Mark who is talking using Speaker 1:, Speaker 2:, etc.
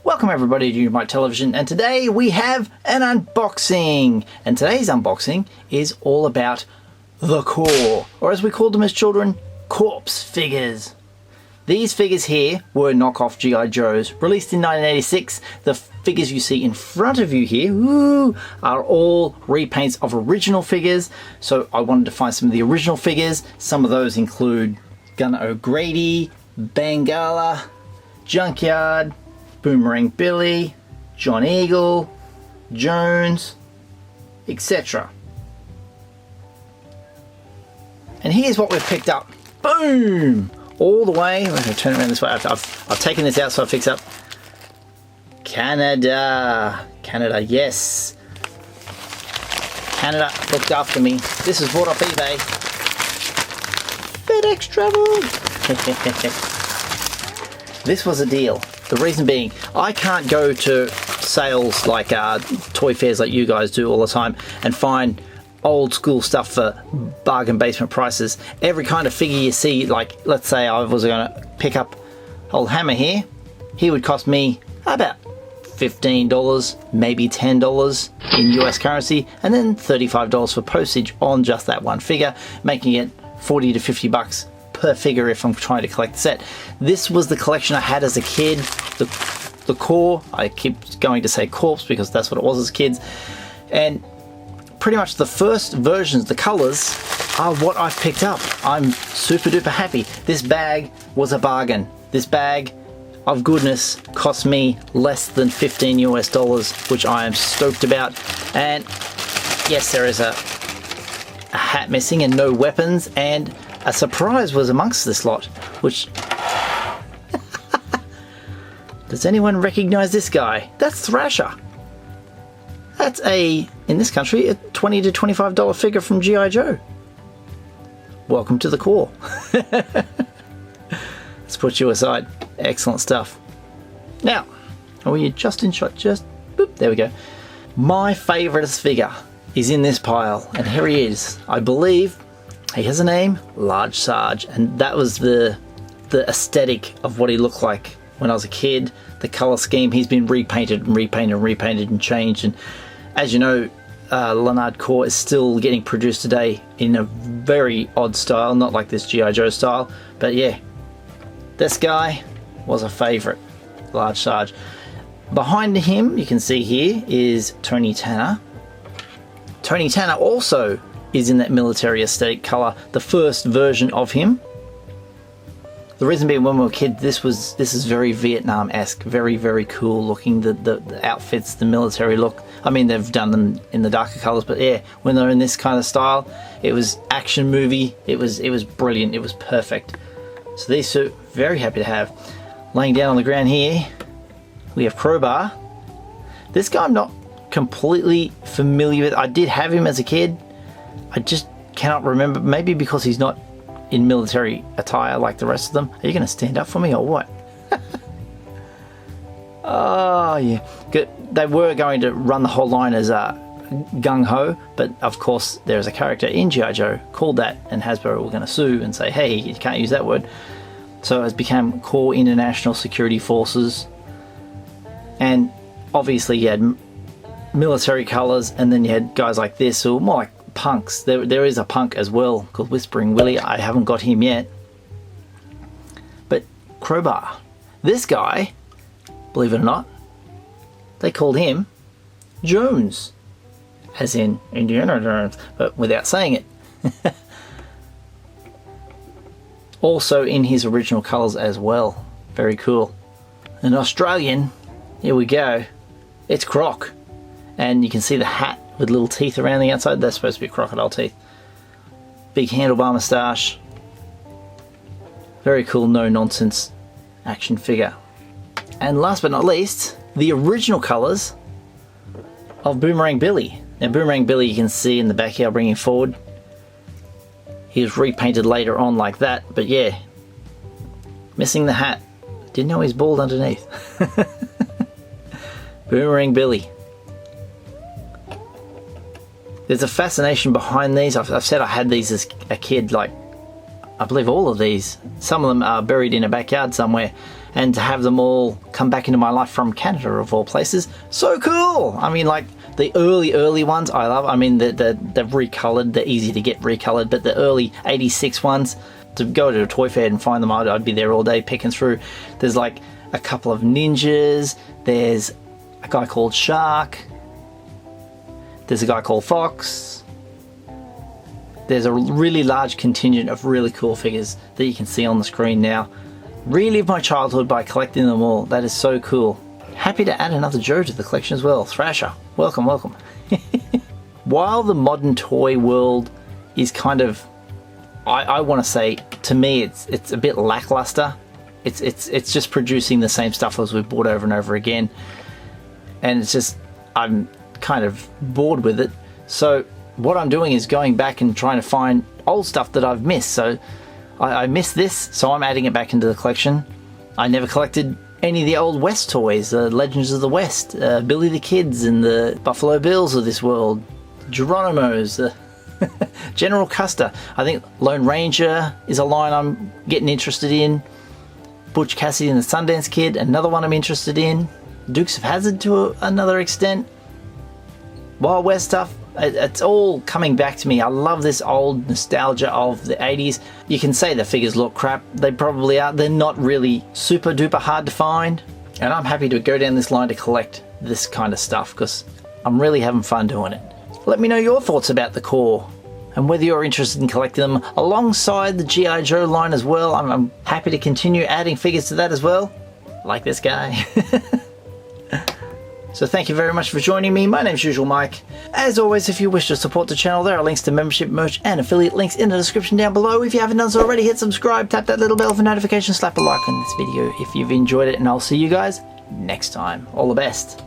Speaker 1: Welcome everybody to My Television, and today we have an unboxing. And today's unboxing is all about the core, or as we called them as children, corpse figures. These figures here were knockoff G.I. Joes, released in 1986. The figures you see in front of you here are all repaints of original figures. So I wanted to find some of the original figures. Some of those include Gunner O'Grady, Bengala, Junkyard, Boomerang Billy, John Eagle, Jones, etc. And here's what we've picked up. Boom! All the way. I'm going to turn it around this way. I've taken this out so I fix up. Canada. Canada, yes. Canada looked after me. This is bought off eBay. FedEx travel. This was a deal. The reason being, I can't go to sales like toy fairs like you guys do all the time and find old school stuff for bargain basement prices. Every kind of figure you see, like let's say I was going to pick up old Hammer here, he would cost me about $15, maybe $10 in US currency, and then $35 for postage on just that one figure, making it 40 to 50 bucks per figure if I'm trying to collect the set. This was the collection I had as a kid. The core, I keep going to say corpse because that's what it was as kids, and pretty much the first versions, the colors, are what I've picked up. I'm super duper happy. This bag was a bargain. This bag of goodness cost me less than $15 US, which I am stoked about. And yes, there is a hat missing and no weapons, and a surprise was amongst this lot, which does anyone recognize this guy? That's Thrasher. That's in this country, a $20 to $25 figure from G.I. Joe. Welcome to the core. Let's put you aside. Excellent stuff. Now, are you just in shot? Just, boop, there we go. My favouriteest figure is in this pile, and here he is. I believe he has a name, Large Sarge, and that was the aesthetic of what he looked like when I was a kid. The colour scheme, he's been repainted and repainted and repainted and changed, and as you know, Lanard Corps is still getting produced today in a very odd style, not like this G.I. Joe style, but yeah, this guy was a favourite, Large Sarge. Behind him, you can see here, is Tony Tanner. Tony Tanner also is in that military aesthetic colour, the first version of him. The reason being, when we were kids, this is very Vietnam-esque, very, very cool looking, the outfits, the military look. I mean, they've done them in the darker colours, but yeah, when they're in this kind of style, it was action movie, it was brilliant, it was perfect. So these two, very happy to have. Laying down on the ground here, we have Crowbar. This guy I'm not completely familiar with. I did have him as a kid. I just cannot remember, maybe because he's not in military attire like the rest of them. Are you going to stand up for me or what? Oh yeah, good. They were going to run the whole line as Gung Ho, but of course there's a character in G.I. Joe called that, and Hasbro were going to sue and say, hey, you can't use that word. So it became Corps International Security Forces, and obviously you had military colours, and then you had guys like this who were more like punks. There is a punk as well called Whispering Willie. I haven't got him yet. But Crowbar, this guy, believe it or not, they called him Jones, as in Indiana Jones, but without saying it. Also in his original colours as well. Very cool. An Australian, here we go. It's Croc, and you can see the hat with little teeth around the outside. That's supposed to be crocodile teeth. Big handlebar moustache. Very cool, no nonsense action figure. And last but not least, the original colours of Boomerang Billy. Now Boomerang Billy, you can see in the back here, I'll bring him forward. He was repainted later on like that, but yeah, missing the hat. Didn't know he's bald underneath. Boomerang Billy. There's a fascination behind these. I've said I had these as a kid, like I believe all of these. Some of them are buried in a backyard somewhere, and to have them all come back into my life from Canada of all places, so cool. I mean, like the early ones I love. I mean, they're recolored, they're easy to get recolored, but the early 86 ones, to go to a toy fair and find them, I'd be there all day picking through. There's like a couple of ninjas, there's a guy called Shark, there's a guy called Fox. There's a really large contingent of really cool figures that you can see on the screen now. Relive my childhood by collecting them all. That is so cool. Happy to add another Joe to the collection as well. Thrasher, welcome, welcome. While the modern toy world is kind of, I want to say, to me, it's a bit lackluster. It's just producing the same stuff as we've bought over and over again, and it's just, I'm kind of bored with it. So what I'm doing is going back and trying to find old stuff that I've missed. So I missed this, so I'm adding it back into the collection. I never collected any of the old West toys, Legends of the West, Billy the Kids and the Buffalo Bills of this world, Geronimo's, General Custer. I think Lone Ranger is a line I'm getting interested in. Butch Cassidy and the Sundance Kid, another one I'm interested in. Dukes of Hazzard to another extent. Wild West stuff, it's all coming back to me. I love this old nostalgia of the 80s. You can say the figures look crap, they probably are. They're not really super duper hard to find, and I'm happy to go down this line to collect this kind of stuff because I'm really having fun doing it. Let me know your thoughts about the core and whether you're interested in collecting them alongside the G.I. Joe line as well. I'm happy to continue adding figures to that as well, like this guy. So thank you very much for joining me. My name's usual Mike. As always, if you wish to support the channel, there are links to membership, merch and affiliate links in the description down below. If you haven't done so already, hit subscribe, tap that little bell for notifications, slap a like on this video if you've enjoyed it, and I'll see you guys next time. All the best.